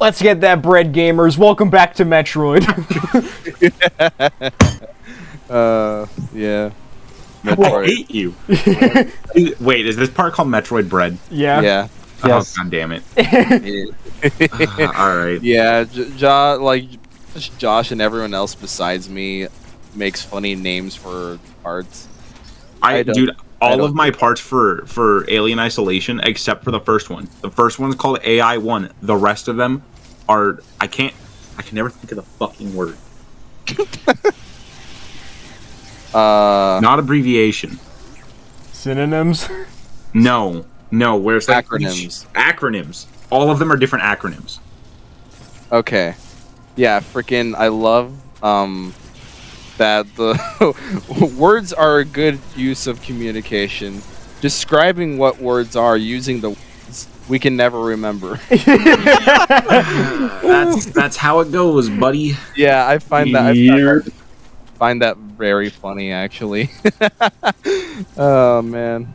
Let's get that bread, gamers. Welcome back to Metroid. Yeah. I hate you. Wait, is this part called Metroid Bread? Yeah. Yeah. Yes. Oh, god damn it. Alright. Yeah, Josh and everyone else besides me makes funny names for parts. Dude, all of my parts for Alien Isolation, except for the first one. The first one's called AI1. The rest of them are... I can never think of the fucking word. Not abbreviation. Synonyms? No, where it's like... Acronyms. Acronyms. All of them are different acronyms. Okay. Yeah, freaking, I love, that the words are a good use of communication. Describing what words are using the words we can never remember. That's how it goes, buddy. Yeah, I find that very funny, actually. Oh man,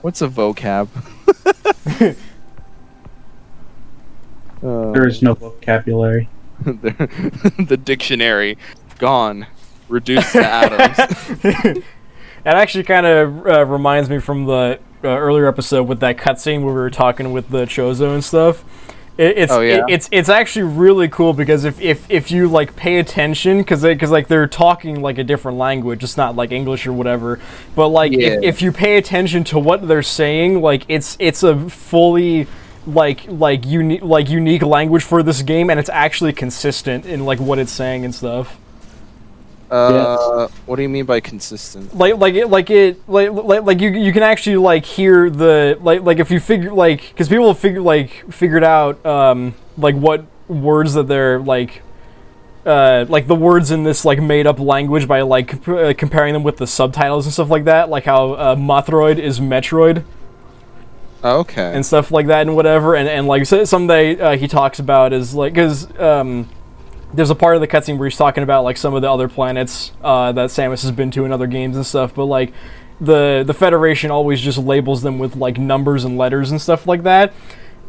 what's a vocab? There is no vocabulary. The dictionary gone. Reduced to atoms. It actually kind of reminds me from the earlier episode with that cutscene where we were talking with the Chozo and stuff. It's actually really cool because if you like pay attention, because like they're talking like a different language, it's not like English or whatever, but like if you pay attention to what they're saying, like it's a fully unique language for this game, and it's actually consistent in like what it's saying and stuff. What do you mean by consistent? You can actually like hear the like if you figure because people have figured out like what words that they're like the words in this like made up language by like comparing them with the subtitles and stuff like that, like how Metroid is Metroid. Okay. And stuff like that and whatever, and like someday he talks about is like because there's a part of the cutscene where he's talking about like some of the other planets that Samus has been to in other games and stuff, but like the Federation always just labels them with like numbers and letters and stuff like that.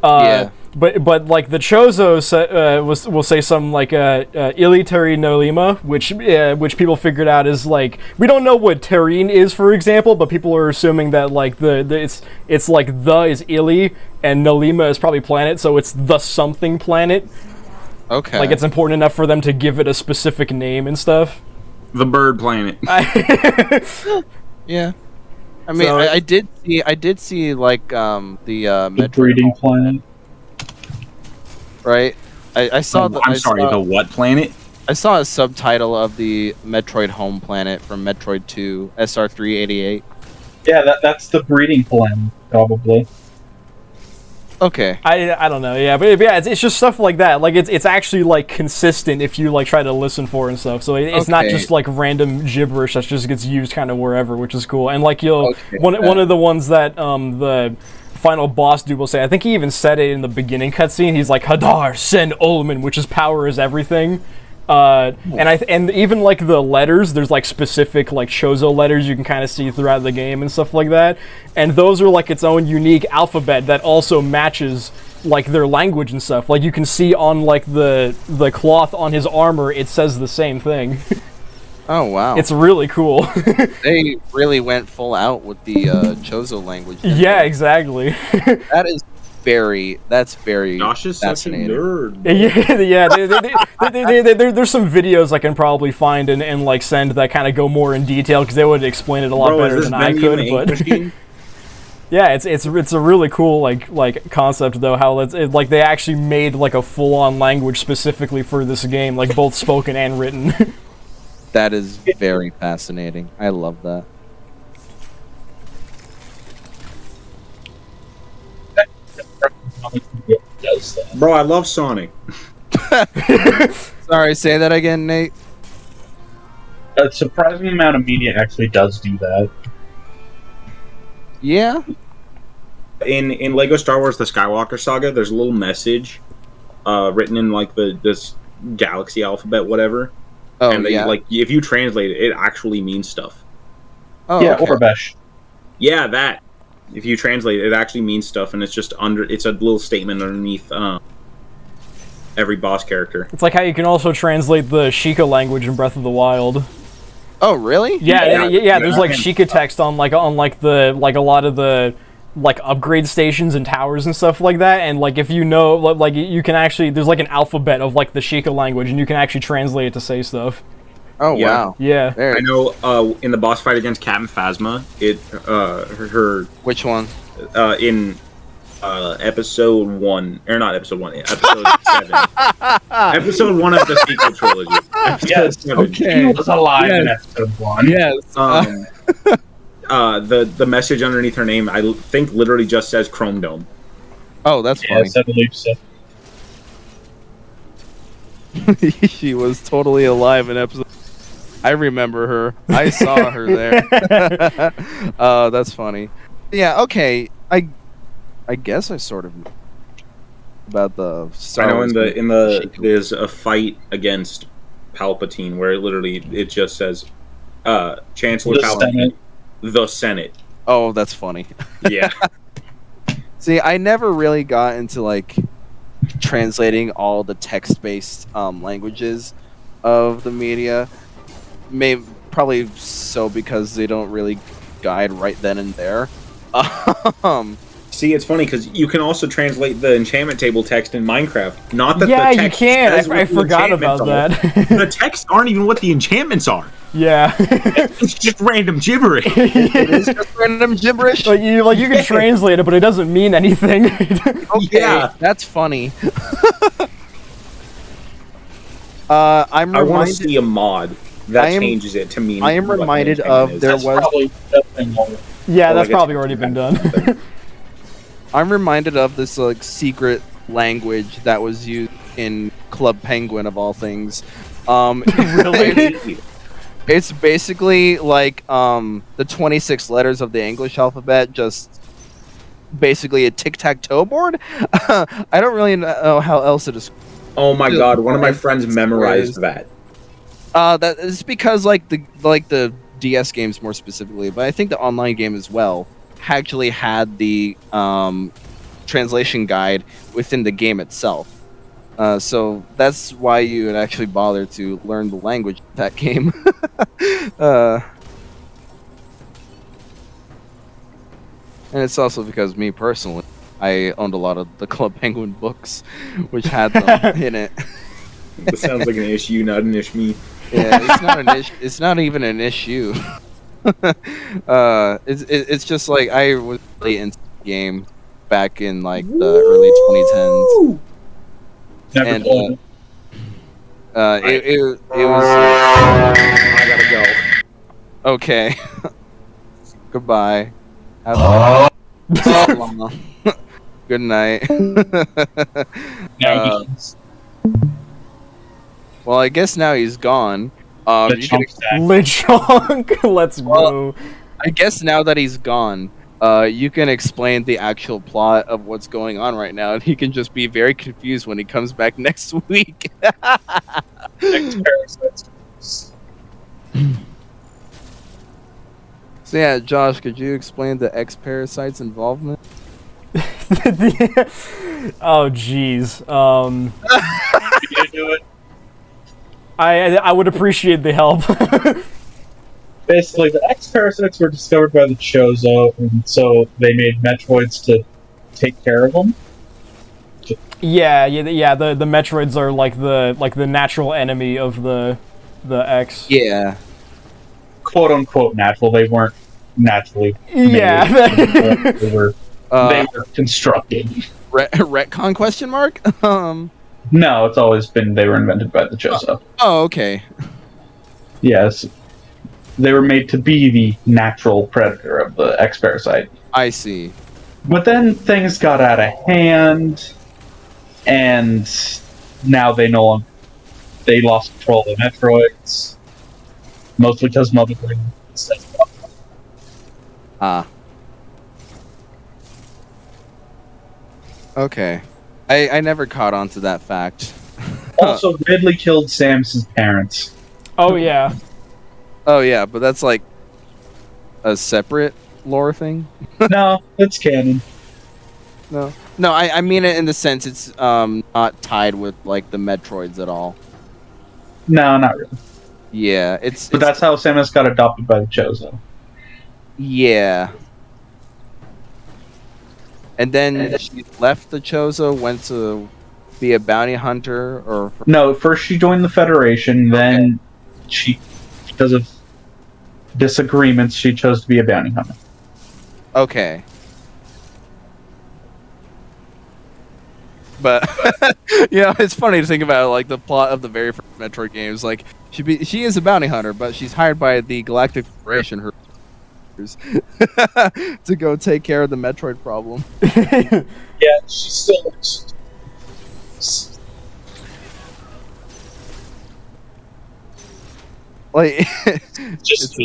But like the Chozo will say something like Ili Terri Nolima, which people figured out is like, we don't know what Terrene is, for example, but people are assuming that like it's like the is Ili and Nolima is probably planet, so it's the something planet. Okay. Like it's important enough for them to give it a specific name and stuff. The bird planet. Yeah. I mean, so, I did see like the breeding planet. Right. I saw the what planet? I saw a subtitle of the Metroid home planet from Metroid 2 SR388. Yeah, that's the breeding planet, probably. Okay. I don't know, yeah, but yeah, it's just stuff like that. Like it's actually like consistent if you like try to listen for and stuff. So it's not just like random gibberish that just gets used kind of wherever, which is cool. And like one of the ones that the final boss dude will say, I think he even said it in the beginning cutscene. He's like Hadar Sen Ulman, which is power is everything. And even like the letters, there's like specific like Chozo letters you can kind of see throughout the game and stuff like that, and those are like its own unique alphabet that also matches like their language and stuff. Like you can see on like the cloth on his armor, it says the same thing. Oh wow, it's really cool. They really went full out with the Chozo language. Yeah, exactly. That's very Josh is such a nerd. Yeah. There's some videos I can probably find and like send that kind of go more in detail because they would explain it a lot better than I could. But yeah, it's a really cool like concept though. How like they actually made like a full-on language specifically for this game, like both spoken and written. That is very fascinating. I love that. Bro, I love Sonic. Sorry, say that again, Nate. A surprising amount of media actually does do that. Yeah. In Lego Star Wars: The Skywalker Saga, there's a little message written in like this galaxy alphabet, whatever. Oh, and yeah. Like if you translate it, it actually means stuff. Oh, yeah, okay. Orbesh. Yeah, that. If you translate it, it actually means stuff, and it's just it's a little statement underneath. And every boss character. It's like how you can also translate the Sheikah language in Breath of the Wild. Oh, really? Yeah. There's like Sheikah text on a lot of the like upgrade stations and towers and stuff like that. And like if you know, like you can actually there's like an alphabet of like the Sheikah language, and you can actually translate it to say stuff. Oh Yeah. wow. Yeah. I know. In the boss fight against Captain Phasma, her Which one? in episode 1, or not episode 1, episode 7. Episode 1 of the sequel trilogy. Episode 7. Okay. He was alive in episode 1. Yes. The message underneath her name, I think, literally just says Chrome Dome. Oh, that's funny. Yes, I believe so. She was totally alive in episode. I remember her. I saw her there. That's funny. Yeah. Okay. I guess I sort of know about the Star I know Wars in the there's a fight against Palpatine where it just says Chancellor The Palpatine, Senate. the Senate. Oh, that's funny. Yeah. See, I never really got into like translating all the text-based languages of the media. Probably so because they don't really guide right then and there. See, it's funny because you can also translate the enchantment table text in Minecraft. Not that Yeah, the you text can. says what I the forgot about enchantments that. are. The texts aren't even what the enchantments are. Yeah. It's just random gibberish. It is just random gibberish. Like you can translate it, but it doesn't mean anything. Okay, Yeah. that's funny. I'm I want to reminded. see a mod that changes it to mean. I am what the reminded enchantment of is. there That's was. probably nothing more. Yeah, Or that's like a probably text already been kind done. of thing. I'm reminded of this like secret language that was used in Club Penguin of all things. Really? It's basically like the 26 letters of the English alphabet, just basically a tic-tac-toe board. I don't really know how else to describe. Oh my god! One of my friends memorized that. That is because like the DS games more specifically, but I think the online game as well actually had the translation guide within the game itself. So that's why you would actually bother to learn the language of that game. And it's also because me personally, I owned a lot of the Club Penguin books, which had them in it. This sounds like an issue, not an issue. Yeah, it's not an issue. It's not even an issue. It's just like I was really into the game back in like the early 2010s. Never And, played it. It was I gotta go. okay. Goodbye. Have good night. Now he's Well, I guess now he's gone. the You can chunk stack. Lechonk, let's go. I guess now that he's gone, you can explain the actual plot of what's going on right now, and he can just be very confused when he comes back next week. Next parasites. So yeah, Josh, could you explain the X-Parasite's involvement? Oh jeez. You do it. I would appreciate the help. Basically, the X-Parasites were discovered by the Chozo, and so they made Metroids to take care of them. yeah. The Metroids are like the natural enemy of the X. Yeah. "Quote unquote" natural. They weren't naturally made. Yeah. they were constructed. Retcon question mark? No, it's always been they were invented by the Chozo. Oh, okay. Yes, they were made to be the natural predator of the X-Parasite. I see. But then things got out of hand, and now they no longer. They lost control of the Metroids, mostly because Mother Brain. Okay. I never caught on to that fact. Also, Ridley killed Samus's parents. Oh yeah. Oh yeah, but that's like a separate lore thing? No, it's canon. No. No, I mean it in the sense it's not tied with like the Metroids at all. No, not really. Yeah, But that's how Samus got adopted by the Chozo. yeah. And then she left the Chozo, went to be a bounty hunter, or No, first she joined the Federation, then she, because of disagreements, she chose to be a bounty hunter. okay. But it's funny to think about like the plot of the very first Metroid games. Like she is a bounty hunter, but she's hired by the Galactic Federation her to go take care of the Metroid problem. Yeah, she's still. Like Just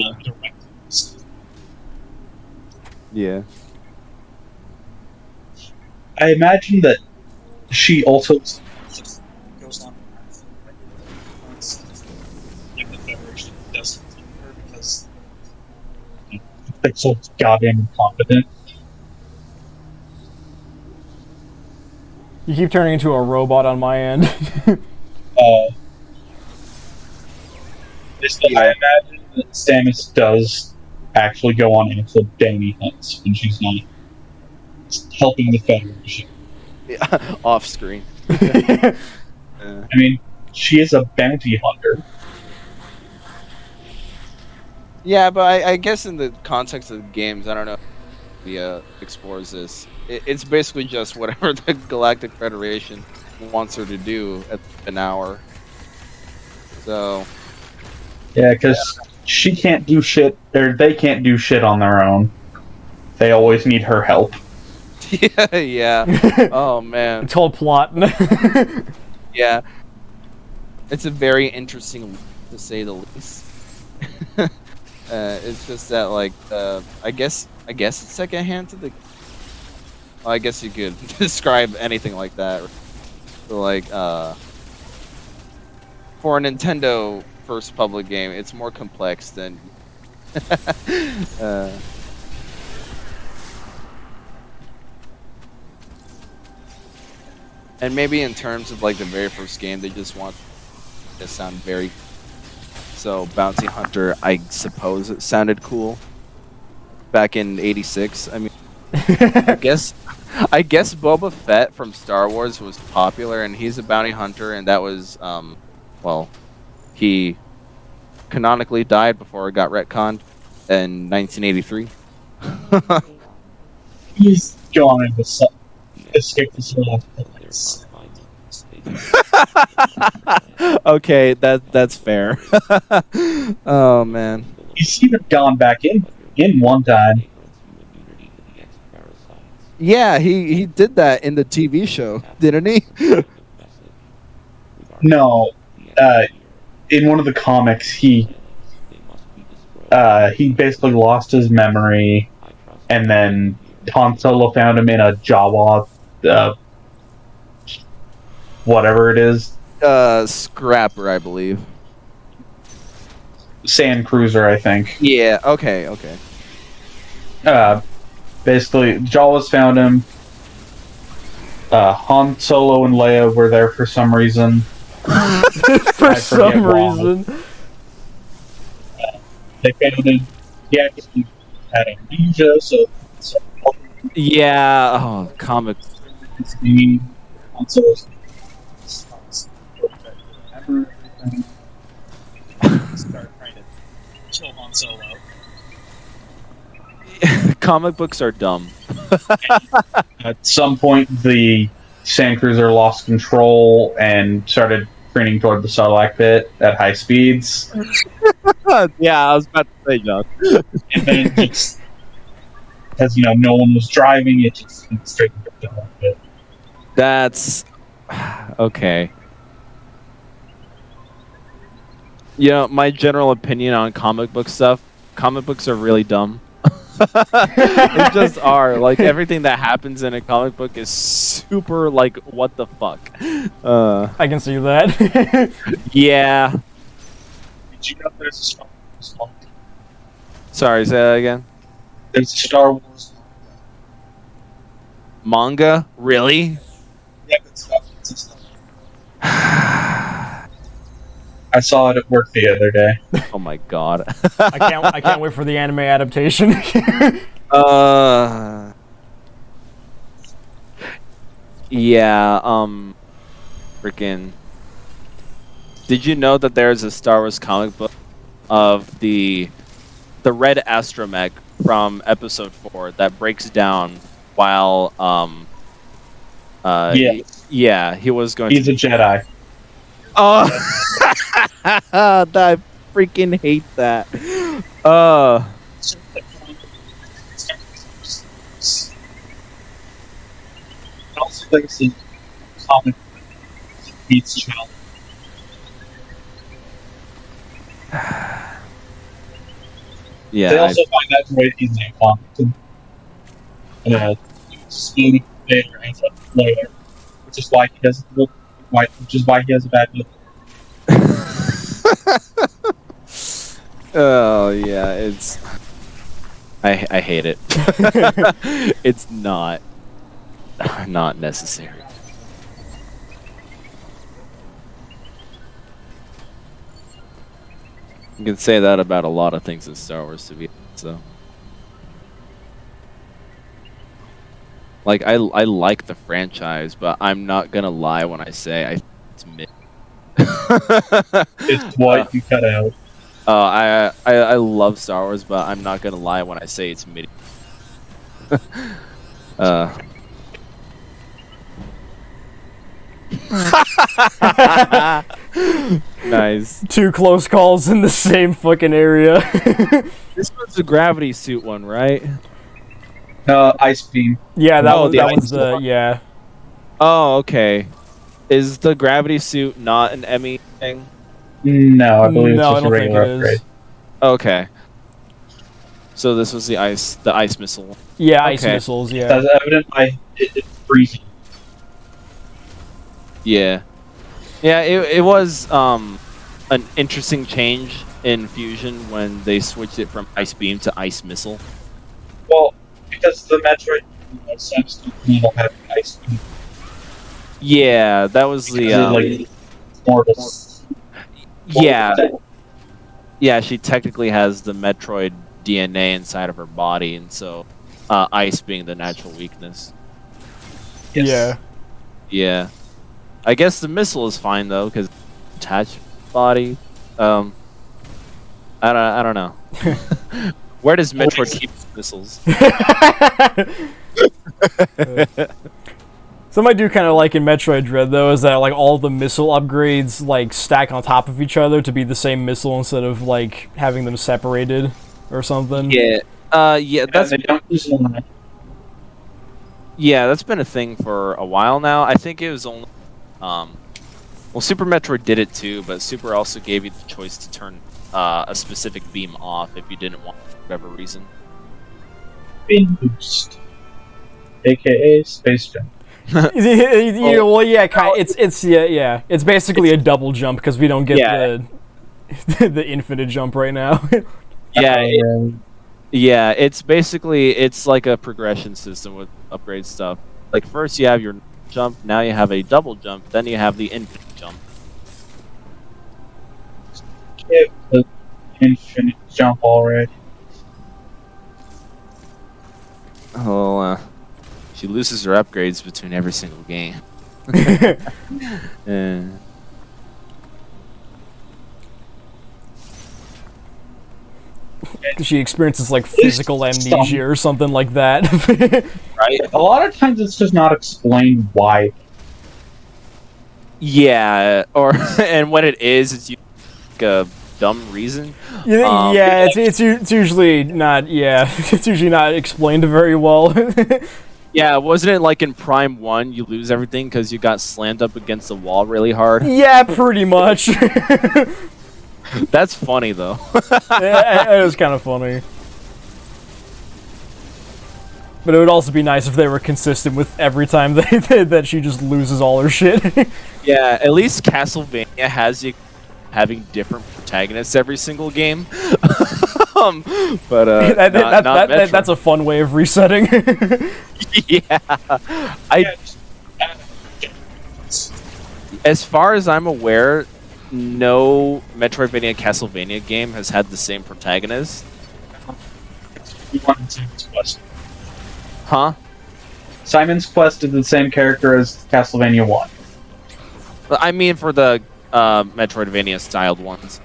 yeah. I imagine that she also goes on like the Federation doesn't keep her because they're so goddamn incompetent. You keep turning into a robot on my end. I imagine that Samus does actually go on actual bounty hunts when she's not helping the Federation. Yeah, off screen. I mean, she is a bounty hunter. Yeah, but I guess in the context of games, I don't know if he explores this. It's basically just whatever the Galactic Federation wants her to do at an hour. So. Yeah, because she can't do shit, or they can't do shit on their own. They always need her help. Yeah. Oh, man. It's whole plot. Yeah. It's a very interesting, to say the least. It's just that, like, I guess it's secondhand to the. Well, I guess you could describe anything like that. So, like, for a Nintendo first public game, it's more complex than. And maybe in terms of like the very first game, they just want to sound very. So Bounty Hunter, I suppose it sounded cool. Back in '86, I mean, I guess Boba Fett from Star Wars was popular, and he's a bounty hunter, and that was, well, he canonically died before it got retconned in 1983. He's gone into escape the Okay, that's fair. Oh man. He's even gone back in one time. Yeah, he did that in the TV show, didn't he? No, in one of the comics, he basically lost his memory, and then Han Solo found him in a Jawa, whatever it is. Scrapper, I believe. Sand cruiser, I think. Yeah. Okay. Basically, Jawas found him. Han Solo and Leia were there for some reason. For some reason. They found him. He actually had amnesia, so Yeah. Oh, comic. Han Solo's start trying to kill Han Solo. Comic books are dumb. At some point, the Sand Cruiser lost control and started careening toward the Sarlacc pit at high speeds. Yeah, I was about to say, John. And then just, because, no one was driving, it just went straight into the Sarlacc pit. That's okay. My general opinion on comic book stuff, comic books are really dumb. They just are. Like, everything that happens in a comic book is super, like, what the fuck. I can see that. Yeah. Did you know there's a Star Wars manga? Sorry, say that again? There's a Star Wars Manga? Really? Yeah, good stuff. I saw it at work the other day. Oh my god. I can't wait for the anime adaptation. Yeah, freaking. Did you know that there's a Star Wars comic book of the red astromech from episode 4 that breaks down while Yeah. he was going He's a Jedi. Oh, I freaking hate that. I also think it's a comic beats child. Yeah. They also find that Metroid in the comic. Scheme later, which is why he doesn't look white, which is why he has a bad look. Oh yeah, it's. I hate it. It's not necessary. You can say that about a lot of things in Star Wars, to be honest, so. Like I like the franchise, but I'm not gonna lie when I say it's mid. It's what you cut out. I love Star Wars, but I'm not gonna lie when I say it's mid. Nice. 2 close calls in the same fucking area. This was the gravity suit one, right? Ice beam. Yeah, that No, was the that ice was the one. yeah. Oh, okay. Is the gravity suit not an Emmy thing? No, I believe No, I it's just a don't think regular it upgrade. is. Okay. So this was the ice missile one. Yeah, ice Okay. missiles. Yeah. That's evident by it freezing. Yeah. Yeah, it was an interesting change in Fusion when they switched it from ice beam to ice missile. Well, because the Metroid seems to be having ice beam. Yeah, that was the Like more of a yeah. Yeah, she technically has the Metroid DNA inside of her body, and so ice being the natural weakness. Yes. Yeah. Yeah. I guess the missile is fine though, because attached body. I don't know. Where does Metroid keep its missiles? Something I do kind of like in Metroid Dread though is that like all the missile upgrades like stack on top of each other to be the same missile instead of like having them separated or something. Yeah. Yeah. That's they don't use one. yeah. That's been a thing for a while now. I think it was only. Well, Super Metroid did it too, but Super also gave you the choice to turn a specific beam off if you didn't want it for whatever reason. Beam boost, aka space jump. Well, yeah, it's yeah. It's basically a double jump because we don't get the infinite jump right now. Yeah. Yeah, it's basically like a progression system with upgrade stuff. Like first you have your jump, now you have a double jump, then you have the infinite jump. Give the infinite jump already. Oh, she loses her upgrades between every single game. She experiences like physical amnesia or something like that. Right? A lot of times it's just not explained why. Yeah, or and when it is, it's like a dumb reason. Yeah, it's usually not. Yeah, it's usually not explained very well. Yeah, wasn't it like in Prime 1, you lose everything because you got slammed up against the wall really hard? Yeah, pretty much. That's funny, though. It was kind of funny. But it would also be nice if they were consistent with every time that she just loses all her shit. Yeah, at least Castlevania has you having different protagonists every single game. But that's a fun way of resetting. yeah, as far as I'm aware, no Metroidvania Castlevania game has had the same protagonist. Huh? Simon's Quest is the same character as Castlevania 1. I mean, for the Metroidvania styled ones.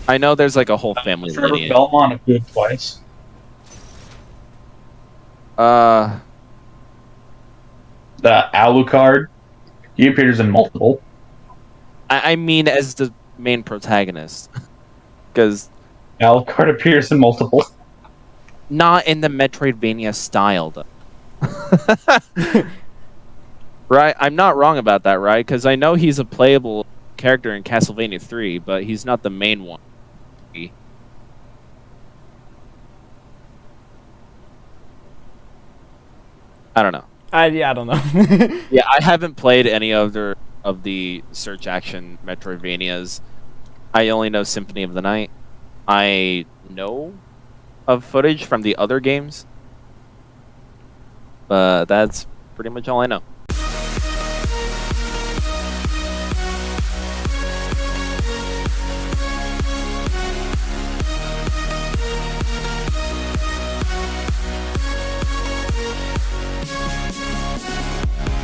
I know there's like a whole family Trevor lineage. Belmont appeared twice. Uh, The Alucard, he appears in multiple. I mean, as the main protagonist, because Alucard appears in multiple. not in the Metroidvania style, though. Right? I'm not wrong about that, right? Because I know he's a playable character in Castlevania 3, but he's not the main one. I don't know. I don't know. Yeah, I haven't played any other of the search action Metroidvanias. I only know Symphony of the Night. I know of footage from the other games, but that's pretty much all I know.